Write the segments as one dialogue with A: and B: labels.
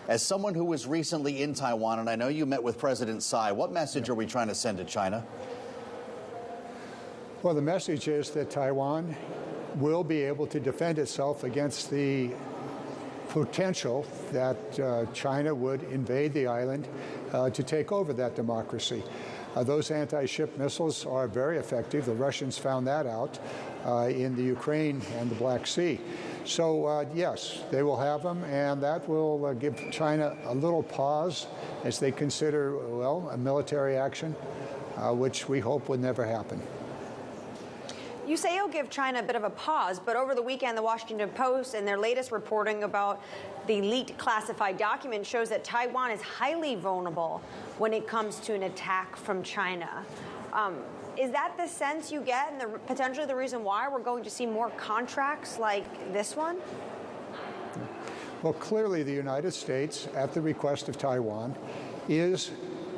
A: As someone who was recently in Taiwan, and I know you met with President Tsai, what message are we trying to send to China?
B: Well, the message is that Taiwan will be able to defend itself against the potential that China would invade the island to take over that democracy. Those anti-ship missiles are very effective. The Russians found that out in the Ukraine and the Black Sea. So, yes, they will have them, and that will give China a little pause as they consider, well, a military action, which we hope would never happen.
C: You say it'll give China a bit of a pause, but over the weekend, the Washington Post and their latest reporting about the leaked classified document shows that Taiwan is highly vulnerable when it comes to an attack from China. Is that the sense you get and potentially the reason why we're going to see more contracts like this one?
B: Well, clearly the United States, at the request of Taiwan, is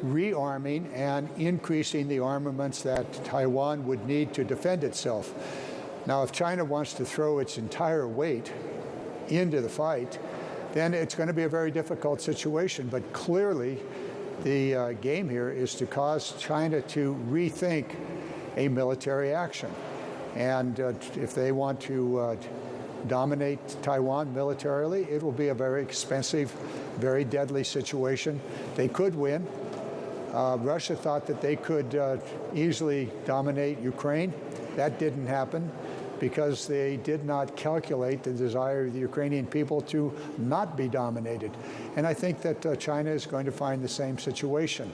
B: rearming and increasing the armaments that Taiwan would need to defend itself. Now, if China wants to throw its entire weight into the fight, then it's going to be a very difficult situation. But clearly, the game here is to cause China to rethink a military action. And if they want to dominate Taiwan militarily, it will be a very expensive, very deadly situation. They could win. Russia thought that they could easily dominate Ukraine. That didn't happen because they did not calculate the desire of the Ukrainian people to not be dominated. And I think that China is going to find the same situation.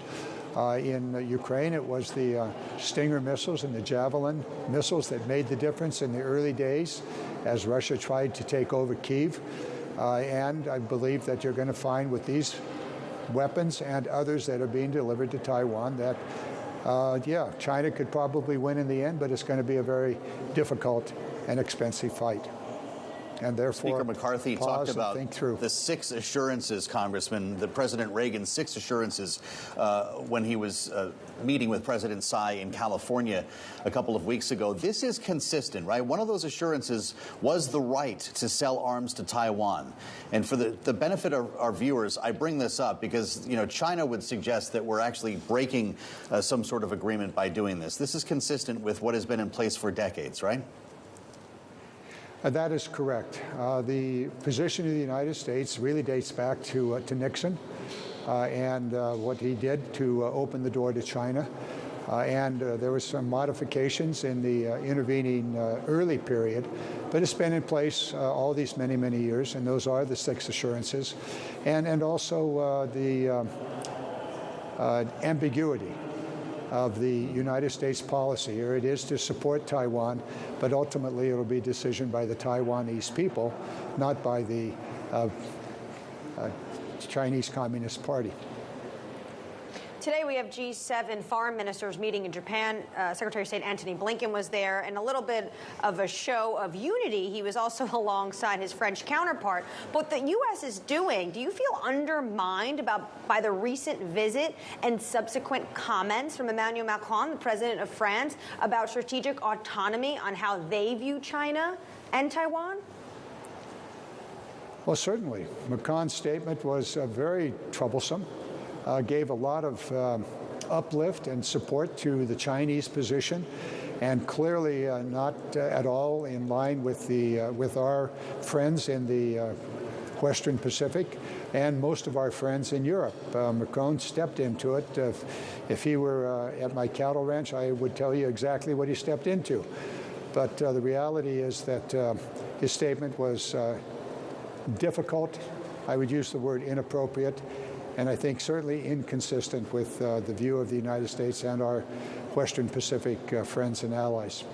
B: In Ukraine, it was the Stinger missiles and the Javelin missiles that made the difference in the early days as Russia tried to take over Kyiv. And I believe that you're going to find with these weapons and others that are being delivered to Taiwan that, yeah, China could probably win in the end, but it's going to be a very difficult and expensive fight. And therefore,
A: Speaker McCarthy talked about
B: the
A: 6 assurances, Congressman, the President Reagan's 6 assurances when he was meeting with President Tsai in California a couple of weeks ago. This is consistent, right? One of those assurances was the right to sell arms to Taiwan. And for the benefit of our viewers, I bring this up because, you know, China would suggest that we're actually breaking some sort of agreement by doing this. This is consistent with what has been in place for decades, right?
B: That is correct. The position of the United States really dates back to Nixon and what he did to open the door to China. And there were some modifications in the intervening early period, but it's been in place all these many, many years, and those are the 6 assurances. And also the ambiguity of the United States policy. Here it is to support Taiwan, but ultimately it will be a decision by the Taiwanese people, not by the Chinese Communist Party.
C: Today we have G7 foreign ministers meeting in Japan. Secretary of State Antony Blinken was there, and a little bit of a show of unity. He was also alongside his French counterpart. What the U.S. is doing, do you feel undermined by the recent visit and subsequent comments from Emmanuel Macron, the president of France, about strategic autonomy on how they view China and Taiwan?
B: Well, certainly. Macron's statement was very troublesome. Gave a lot of uplift and support to the Chinese position, and clearly not at all in line with our friends in the Western Pacific and most of our friends in Europe. Macron stepped into it. If he were at my cattle ranch, I would tell you exactly what he stepped into. But the reality is that his statement was difficult. I would use the word inappropriate. And I think certainly inconsistent with the view of the United States and our Western Pacific friends and allies.